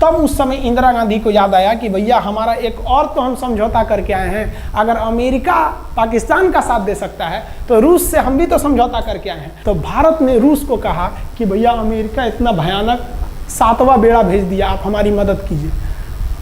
तब उस समय इंदिरा गांधी को याद आया कि भैया हमारा एक और तो हम समझौता करके आए हैं, अगर अमेरिका पाकिस्तान का साथ दे सकता है तो रूस से हम भी तो समझौता करके आए हैं। तो भारत ने रूस को कहा कि भैया अमेरिका इतना भयानक 7वां बेड़ा भेज दिया, आप हमारी मदद कीजिए।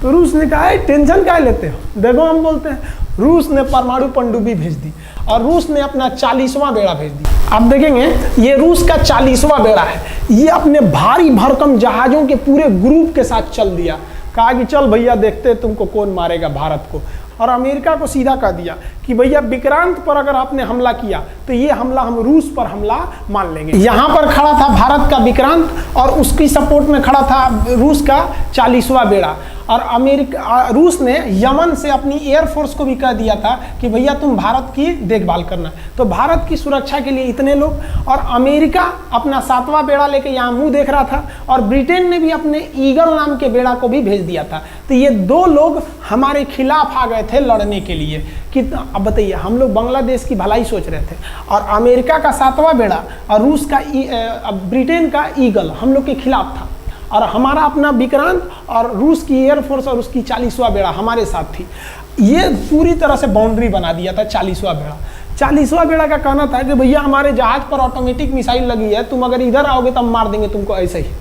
तो रूस ने कहा टेंशन क्या लेते हो, देखो हम बोलते हैं। रूस ने परमाणु पनडुब्बी भेज दी और रूस ने अपना 40वां बेड़ा भेज दिया। आप देखेंगे ये रूस का 40वां बेड़ा है। ये अपने भारी भरकम जहाजों के पूरे ग्रुप के साथ चल दिया, कहा कि चल भैया देखते तुमको कौन मारेगा भारत को। और अमेरिका को सीधा कह दिया कि भैया विक्रांत पर अगर आपने हमला किया तो ये हमला हम रूस पर हमला मान लेंगे। यहाँ पर खड़ा था भारत का विक्रांत और उसकी सपोर्ट में खड़ा था रूस का 40वां बेड़ा। और रूस ने यमन से अपनी एयरफोर्स को भी कह दिया था कि भैया तुम भारत की देखभाल करना। तो भारत की सुरक्षा के लिए इतने लोग, और अमेरिका अपना 7वां बेड़ा लेके यहाँ मुंह देख रहा था, और ब्रिटेन ने भी अपने ईगल नाम के बेड़ा को भी भेज दिया था। तो ये 2 लोग हमारे खिलाफ आ गए थे लड़ने के लिए कि अब बताइए, हम लोग बांग्लादेश की भलाई सोच रहे थे और अमेरिका का 7वां बेड़ा और रूस का ब्रिटेन का ईगल हम लोग के खिलाफ था, और हमारा अपना विक्रांत और रूस की एयरफोर्स और उसकी 40वां बेड़ा हमारे साथ थी। ये पूरी तरह से बाउंड्री बना दिया था 40वां बेड़ा। 40वां बेड़ा का कहना था कि भैया हमारे जहाज पर ऑटोमेटिक मिसाइल लगी है, तुम अगर इधर आओगे तो हम मार देंगे तुमको ऐसे ही।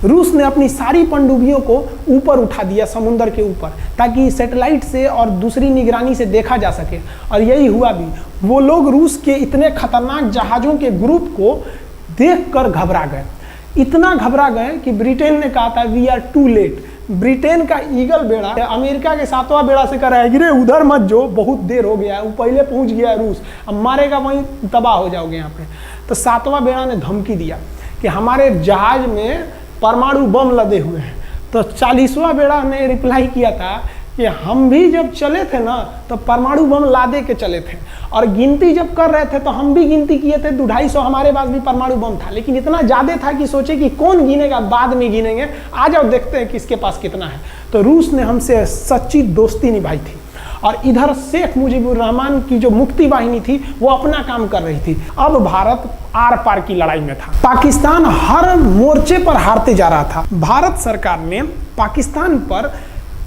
रूस ने अपनी सारी पनडुब्बियों को ऊपर उठा दिया समुद्र के ऊपर, ताकि सैटेलाइट से और दूसरी निगरानी से देखा जा सके, और यही हुआ भी। वो लोग रूस के इतने खतरनाक जहाज़ों के ग्रुप को देखकर घबरा गए, इतना घबरा गए कि ब्रिटेन ने कहा था we are too late. Britain का ईगल बेड़ा अमेरिका के 7वां बेड़ा से कह रहा है कि रे उधर मत जो, बहुत देर हो गया है, वो पहले पहुंच गया है रूस, अब मारेगा वहीं तबाह हो जाओगे यहाँ पे। तो 7वां बेड़ा ने धमकी दिया कि हमारे जहाज में परमाणु बम लदे हुए हैं। तो 40वां बेड़ा ने रिप्लाई किया था कि हम भी जब चले थे ना तो परमाणु बम लादे के चले थे, और गिनती जब कर रहे थे तो हम भी गिनती किए थे 250 हमारे पास भी परमाणु बम था, लेकिन इतना ज़्यादा था कि सोचे कि कौन गिनेगा, बाद में गिनेंगे, आ जाओ देखते हैं किसके पास कितना है। तो रूस ने हमसे सच्ची दोस्ती निभाई थी, और इधर शेख मुजीबुर रहमान की जो मुक्ति वाहिनी थी वो अपना काम कर रही थी। अब भारत आर पार की लड़ाई में था। पाकिस्तान हर मोर्चे पर हारते जा रहा था। भारत सरकार ने पाकिस्तान पर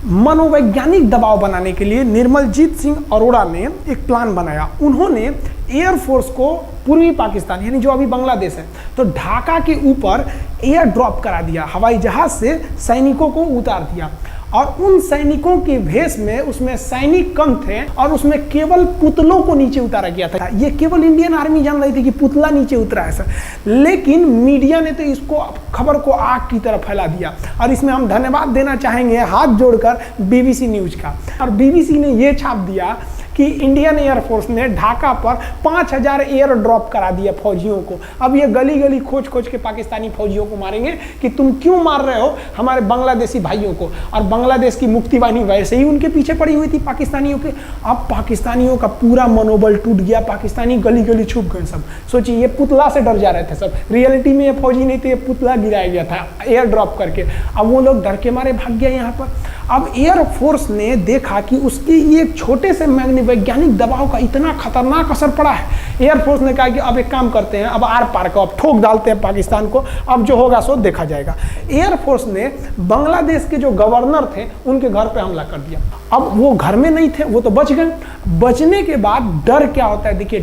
मनोवैज्ञानिक दबाव बनाने के लिए निर्मलजीत सिंह अरोड़ा ने एक प्लान बनाया। उन्होंने एयरफोर्स को पूर्वी पाकिस्तान यानी जो अभी बांग्लादेश है तो ढाका के ऊपर एयर ड्रॉप करा दिया, हवाई जहाज से सैनिकों को उतार दिया, और उन सैनिकों के भेष में उसमें सैनिक कम थे और उसमें केवल पुतलों को नीचे उतारा गया था। ये केवल इंडियन आर्मी जान रही थी कि पुतला नीचे उतरा है सर, लेकिन मीडिया ने तो इसको खबर को आग की तरह फैला दिया। और इसमें हम धन्यवाद देना चाहेंगे हाथ जोड़कर BBC न्यूज का। और BBC ने ये छाप दिया कि इंडियन एयरफोर्स ने ढाका पर 5000 एयर ड्रॉप करा दिया फौजियों को। अब ये गली गली खोज खोज के पाकिस्तानी फौजियों को मारेंगे कि तुम क्यों मार रहे हो हमारे बांग्लादेशी भाइयों को। और बांग्लादेश की मुक्ति वाहिनी वैसे ही उनके पीछे पड़ी हुई थी पाकिस्तानियों के। अब पाकिस्तानियों का पूरा मनोबल टूट गया, पाकिस्तानी गली गली छुप गए सब। सोचिए ये पुतला से डर जा रहे थे सब, रियलिटी में ये फौजी नहीं थे, ये पुतला गिराया गया था एयर ड्रॉप करके। अब वो लोग डर के मारे भाग गए यहाँ पर। अब एयरफोर्स ने देखा कि उसकी ये छोटे से वैज्ञानिक दबाव का इतना खतरनाक असर पड़ा है। एयरफोर्स ने कहा कि अब एक काम करते हैं, अब आर पार को अब ठोक डालते हैं पाकिस्तान को, अब जो होगा सो देखा जाएगा। एयरफोर्स ने बांग्लादेश के जो गवर्नर थे उनके घर पे हमला कर दिया। अब वो घर में नहीं थे, वो तो बच गए। बचने के बाद डर क्या होता है, देखिए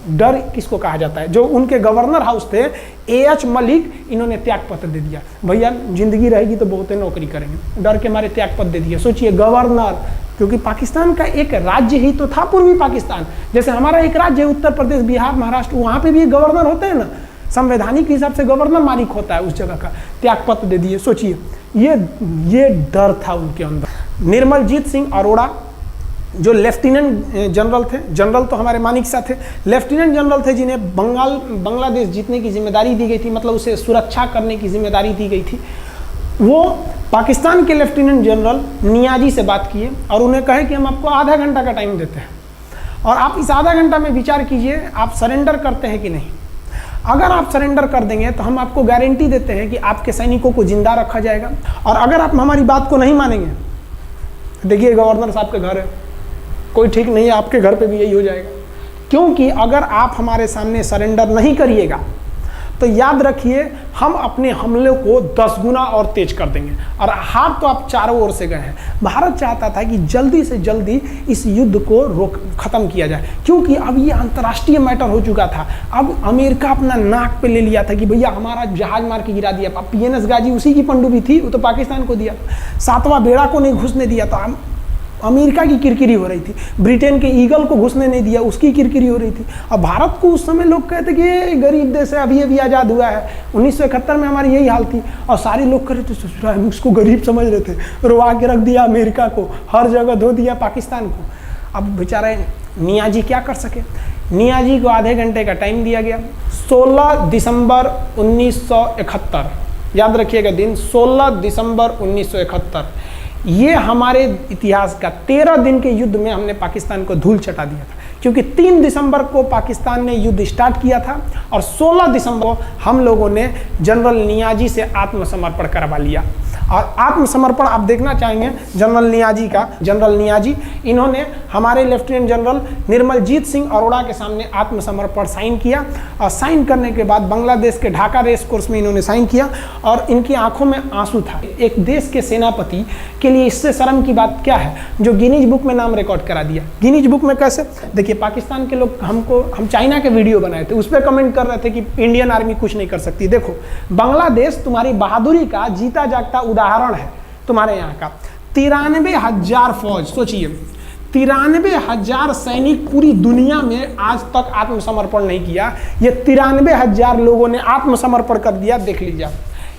डर किसको कहा जाता है। जो उनके गवर्नर हाउस थे AH मलिक, इन्होंने त्याग पत्र दे दिया, भैया जिंदगी रहेगी तो बहुत नौकरी करेंगे, डर के मारे त्याग पत्र दे दिया। सोचिए गवर्नर, क्योंकि पाकिस्तान का एक राज्य ही तो था पूर्वी पाकिस्तान, जैसे हमारा एक राज्य है उत्तर प्रदेश, बिहार, महाराष्ट्र, वहाँ पे भी एक गवर्नर होते हैं ना, संवैधानिक हिसाब से गवर्नर मालिक होता है उस जगह का। त्याग पत्र दे दिए। सोचिए ये डर था उनके अंदर। निर्मलजीत सिंह अरोड़ा जो लेफ्टिनेंट जनरल थे, जनरल तो हमारे मानिक शाह थे, लेफ्टिनेंट जनरल थे जिन्हें बांग्लादेश जीतने की जिम्मेदारी दी गई थी, मतलब उसे सुरक्षा करने की जिम्मेदारी दी गई थी। वो पाकिस्तान के लेफ्टिनेंट जनरल नियाजी से बात किए और उन्हें कहे कि हम आपको आधा घंटा का टाइम देते हैं और आप इस आधा घंटा में विचार कीजिए आप सरेंडर करते हैं कि नहीं। अगर आप सरेंडर कर देंगे तो हम आपको गारंटी देते हैं कि आपके सैनिकों को जिंदा रखा जाएगा, और अगर आप हमारी बात को नहीं मानेंगे, देखिए गवर्नर साहब के घर है, कोई ठीक नहीं है, आपके घर पे भी यही हो जाएगा। क्योंकि अगर आप हमारे सामने सरेंडर नहीं करिएगा तो याद रखिए हम अपने हमले को 10 गुना और तेज कर देंगे। और हार तो आप चारों ओर से गए हैं। भारत चाहता था कि जल्दी से जल्दी इस युद्ध को खत्म किया जाए, क्योंकि अब ये अंतर्राष्ट्रीय मैटर हो चुका था। अब अमेरिका अपना नाक पे ले लिया था कि भैया हमारा जहाज मार के गिरा दिया। PNS गाजी उसी की पनडुब्बी थी, वो तो पाकिस्तान को दिया। 7वां बेड़ा को नहीं घुसने दिया था। अमेरिका की किरकिरी हो रही थी, ब्रिटेन के ईगल को घुसने नहीं दिया, उसकी किरकिरी हो रही थी। और भारत को उस समय लोग कहते कि ये गरीब देश है, अभी अभी आज़ाद हुआ है। 1971 में हमारी यही हाल थी और सारे लोग कर रहे थे, ससुरा हम उसको गरीब समझ रहे थे, रुआ के रख दिया अमेरिका को, हर जगह धो दिया पाकिस्तान को। अब बेचारे नियाजी क्या कर सके। नियाजी को आधे घंटे का टाइम दिया गया। 16 दिसंबर 1971, याद रखिएगा दिन, 16 दिसंबर 1971। ये हमारे इतिहास का 13 दिन के युद्ध में हमने पाकिस्तान को धूल चटा दिया था, क्योंकि 3 दिसंबर को पाकिस्तान ने युद्ध स्टार्ट किया था और 16 दिसंबर को हम लोगों ने जनरल नियाजी से आत्मसमर्पण करवा लिया। और आत्मसमर्पण आप देखना चाहेंगे जनरल नियाजी का। जनरल नियाजी इन्होंने हमारे लेफ्टिनेंट जनरल निर्मलजीत सिंह अरोड़ा के सामने आत्मसमर्पण साइन किया और साइन करने के बाद बांग्लादेश के ढाका रेस कोर्स में इन्होंने साइन किया और इनकी आंखों में आंसू था। एक देश के सेनापति के लिए इससे शर्म की बात क्या है, जो गिनीज बुक में नाम रिकॉर्ड करा दिया। गिनीज बुक में कैसे, देखिए पाकिस्तान के लोग हम चाइना के वीडियो बनाए थे, उस पर कमेंट कर रहे थे कि इंडियन आर्मी कुछ नहीं कर सकती। देखो बांग्लादेश तुम्हारी बहादुरी का जीता जागता उदाहरण है। तुम्हारे यहाँ का 93,000 फौज, सोचिए 93,000 सैनिक पूरी दुनिया में आज तक आत्मसमर्पण नहीं किया। ये 93,000 लोगों ने आत्मसमर्पण कर दिया। देख लीजिए,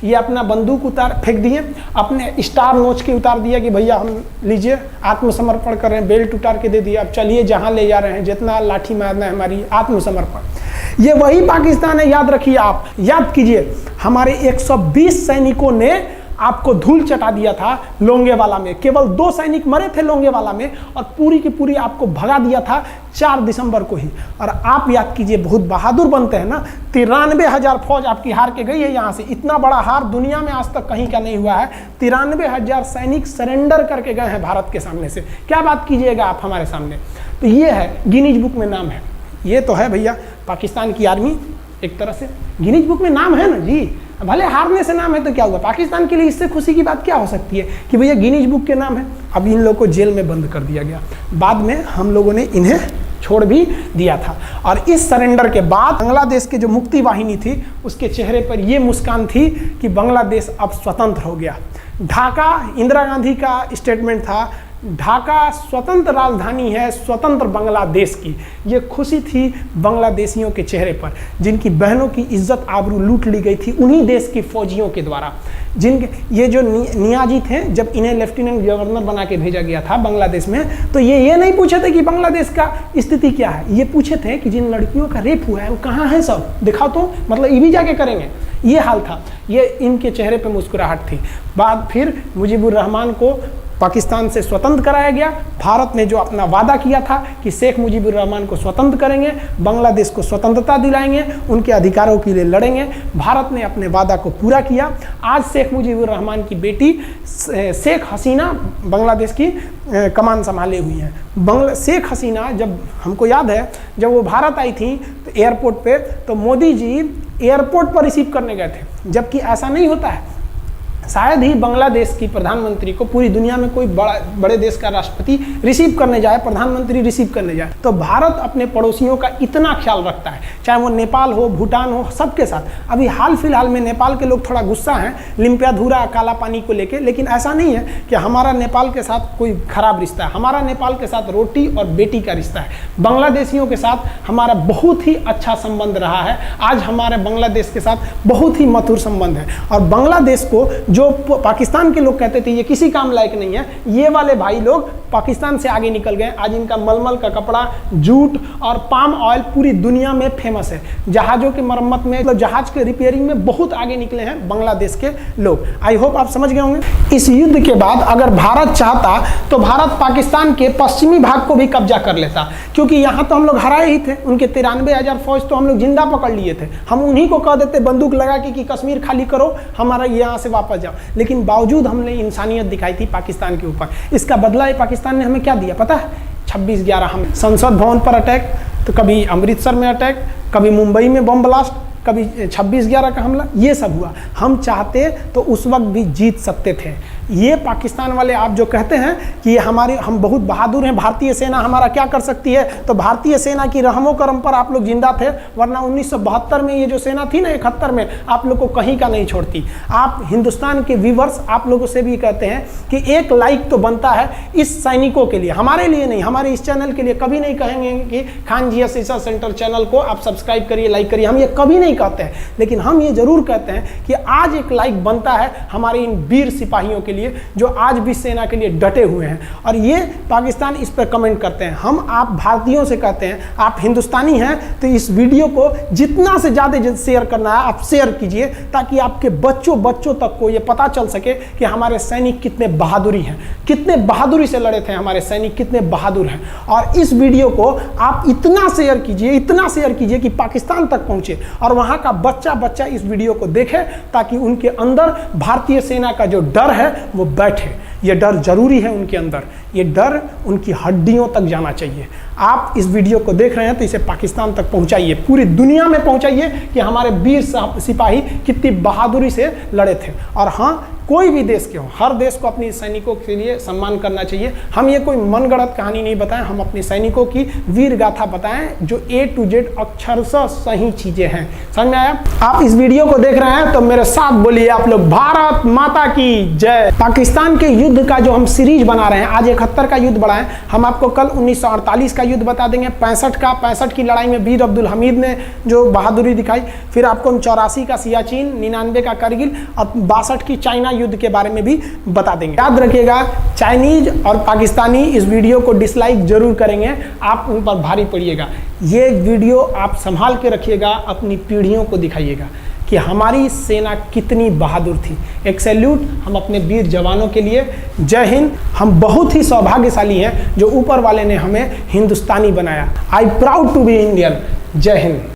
ये अपना बंदूक उतार फेंक दिए, अपने स्टार नोच के उतार दिया कि भैया हम लीजिए आत्मसमर्पण कर रहे हैं, बेल्ट उतार के दे दिया, अब चलिए जहाँ ले जा रहे हैं, जितना लाठी मारना है हमारी, आत्मसमर्पण। ये वही पाकिस्तान है, याद रखिए। आप याद कीजिए, हमारे 120 सैनिकों ने आपको धूल चटा दिया था लोंगेवाला में। केवल 2 सैनिक मरे थे लोंगेवाला में और पूरी की पूरी आपको भगा दिया था 4 दिसंबर को ही। और आप याद कीजिए, बहुत बहादुर बनते हैं ना, 93,000 फौज आपकी हार के गई है यहाँ से। इतना बड़ा हार दुनिया में आज तक कहीं का नहीं हुआ है। 93,000 सैनिक सरेंडर करके गए हैं भारत के सामने से। क्या बात कीजिएगा आप हमारे सामने। तो ये है, गिनीज बुक में नाम है। ये तो है भैया पाकिस्तान की आर्मी, एक तरह से गिनीज बुक में नाम है ना जी। भले हारने से नाम है तो क्या हुआ, पाकिस्तान के लिए इससे खुशी की बात क्या हो सकती है कि भैया गिनीज बुक के नाम है। अब इन लोगों को जेल में बंद कर दिया गया, बाद में हम लोगों ने इन्हें छोड़ भी दिया था। और इस सरेंडर के बाद बांग्लादेश के जो मुक्ति वाहिनी थी उसके चेहरे पर यह मुस्कान थी कि बांग्लादेश अब स्वतंत्र हो गया। ढाका इंदिरा गांधी का स्टेटमेंट था, ढाका स्वतंत्र राजधानी है स्वतंत्र बांग्लादेश की। ये खुशी थी बांग्लादेशियों के चेहरे पर, जिनकी बहनों की इज्जत आबरू लूट ली गई थी उन्हीं देश के फौजियों के द्वारा। जिनके ये जो नियाजी थे, जब इन्हें लेफ्टिनेंट गवर्नर बना के भेजा गया था बांग्लादेश में, तो ये नहीं पूछे थे कि बांग्लादेश का स्थिति क्या है। ये पूछे थे कि जिन लड़कियों का रेप हुआ है वो कहाँ है, सब दिखाओ तो, मतलब ये भी जाके करेंगे। ये हाल था, ये इनके चेहरे पर मुस्कुराहट थी। बाद फिर मुजीबुर रहमान को पाकिस्तान से स्वतंत्र कराया गया। भारत ने जो अपना वादा किया था कि शेख मुजीबुर रहमान को स्वतंत्र करेंगे, बांग्लादेश को स्वतंत्रता दिलाएंगे, उनके अधिकारों के लिए लड़ेंगे, भारत ने अपने वादा को पूरा किया। आज शेख मुजीबुर रहमान की बेटी शेख हसीना बांग्लादेश की कमान संभाले हुई हैं। शेख हसीना, जब हमको याद है जब वो भारत आई थी तो एयरपोर्ट पे, तो मोदी जी एयरपोर्ट पर रिसीव करने गए थे, जबकि ऐसा नहीं होता है। शायद ही बांग्लादेश की प्रधानमंत्री को पूरी दुनिया में कोई बड़े देश का राष्ट्रपति रिसीव करने जाए, प्रधानमंत्री रिसीव करने जाए। तो भारत अपने पड़ोसियों का इतना ख्याल रखता है, चाहे वो नेपाल हो, भूटान हो, सबके साथ। अभी हाल फिलहाल में नेपाल के लोग थोड़ा गुस्सा हैं लिम्पियाधुरा काला पानी को लेके, लेकिन ऐसा नहीं है कि हमारा नेपाल के साथ कोई खराब रिश्ता है। हमारा नेपाल के साथ रोटी और बेटी का रिश्ता है। बांग्लादेशियों के साथ हमारा बहुत ही अच्छा संबंध रहा है। आज हमारे बांग्लादेश के साथ बहुत ही मधुर संबंध है। और बांग्लादेश को जो पाकिस्तान के लोग कहते थे ये किसी काम लायक नहीं है, ये वाले भाई लोग पाकिस्तान से आगे निकल गए। आज इनका मलमल का कपड़ा, जूट और पाम ऑयल पूरी दुनिया में फेमस है। जहाज़ों की मरम्मत में, मतलब जहाज के रिपेयरिंग में बहुत आगे निकले हैं बांग्लादेश के लोग। आई होप आप समझ गए होंगे। इस युद्ध के बाद अगर भारत चाहता तो भारत पाकिस्तान के पश्चिमी भाग को भी कब्जा कर लेता, क्योंकि यहाँ तो हम लोग हराए ही थे। उनके 93,000 फौज तो हम लोग जिंदा पकड़ लिए थे। हम उन्हीं को कह देते बंदूक लगा के कि कश्मीर खाली करो, हमारा यहाँ से वापस जाओ। लेकिन बावजूद हमने इंसानियत दिखाई थी पाकिस्तान के ऊपर। इसका बदला पाकिस्तान ने हमें क्या दिया पता है? 26/11 हम संसद भवन पर अटैक, तो कभी अमृतसर में अटैक, कभी मुंबई में बम ब्लास्ट, कभी 26/11 का हमला, ये सब हुआ। हम चाहते तो उस वक्त भी जीत सकते थे, ये पाकिस्तान वाले आप जो कहते हैं कि हम बहुत बहादुर हैं, भारतीय सेना हमारा क्या कर सकती है, तो भारतीय सेना की रहमो करम पर आप लोग जिंदा थे, वरना 1972 में ये जो सेना थी ना, 71 में, आप लोग को कहीं का नहीं छोड़ती। आप हिंदुस्तान के व्यूवर्स आप लोगों से भी कहते हैं कि एक लाइक तो बनता है इस सैनिकों के लिए, हमारे लिए नहीं, हमारे इस चैनल के लिए कभी नहीं कहेंगे कि खान जी रिसर्च सेंटर चैनल को आप सब्सक्राइब करिए, लाइक करिए, हम ये कभी नहीं कहते हैं। लेकिन हम ये जरूर कहते हैं कि आज एक लाइक बनता है हमारे इन वीर सिपाहियों के लिए जो आज भी सेना के लिए डटे हुए हैं। और ये पाकिस्तान इस पर कमेंट करते हैं। हम आप भारतीयों से कहते हैं, आप हिंदुस्तानी हैं तो इस वीडियो को जितना से ज़्यादा शेयर करना है आप शेयर कीजिए, ताकि आपके बच्चों तक को ये पता चल सके कि हमारे सैनिक कितने बहादुरी हैं, कितने बहादुरी से लड़े थे हमारे सैनिक, कितने बहादुर हैं। और इस वीडियो को आप इतना शेयर कीजिए कि पाकिस्तान तक पहुंचे और वहां का बच्चा इस वीडियो को देखे, ताकि उनके अंदर भारतीय सेना का जो डर है वो बैठे। ये डर जरूरी है उनके अंदर, ये डर उनकी हड्डियों तक जाना चाहिए। आप इस वीडियो को देख रहे हैं तो इसे पाकिस्तान तक पहुंचाइए, पूरी दुनिया में पहुंचाइए कि हमारे वीर सिपाही कितनी बहादुरी से लड़े थे। और हाँ, कोई भी देश के हो, हर देश को अपने सैनिकों के लिए सम्मान करना चाहिए। हम ये कोई मनगढ़ंत कहानी नहीं बताएं, हम अपने सैनिकों की वीर गाथा बताएं जो A to Z अक्षरशः सही चीजें हैं। समझ में आया? आप इस वीडियो को देख रहे हैं तो मेरे साथ बोलिए आप लोग, भारत माता की जय। पाकिस्तान के युद्ध का जो हम सीरीज बना रहे हैं, आज 71 का युद्ध बढ़ाएं, हम आपको कल 1948 का युद्ध बता देंगे, 65 की लड़ाई में वीर अब्दुल हमीद ने जो बहादुरी दिखाई, फिर आपको हम 84 का सियाचिन, 99 का करगिल और 62 की चाइना युद्ध के बारे में भी बता देंगे। याद रखिएगा, चाइनीज और पाकिस्तानी इस वीडियो को डिसलाइक जरूर करेंगे, आप उन पर भारी पड़िएगा। ये वीडियो आप संभाल के रखिएगा, अपनी पीढ़ियों को दिखाइएगा कि हमारी सेना कितनी बहादुर थी। एक सैल्यूट हम अपने वीर जवानों के लिए। जय हिंद। हम बहुत ही सौभाग्यशाली हैं जो ऊपर वाले ने हमें हिंदुस्तानी बनाया। I proud to be Indian. जय हिंद।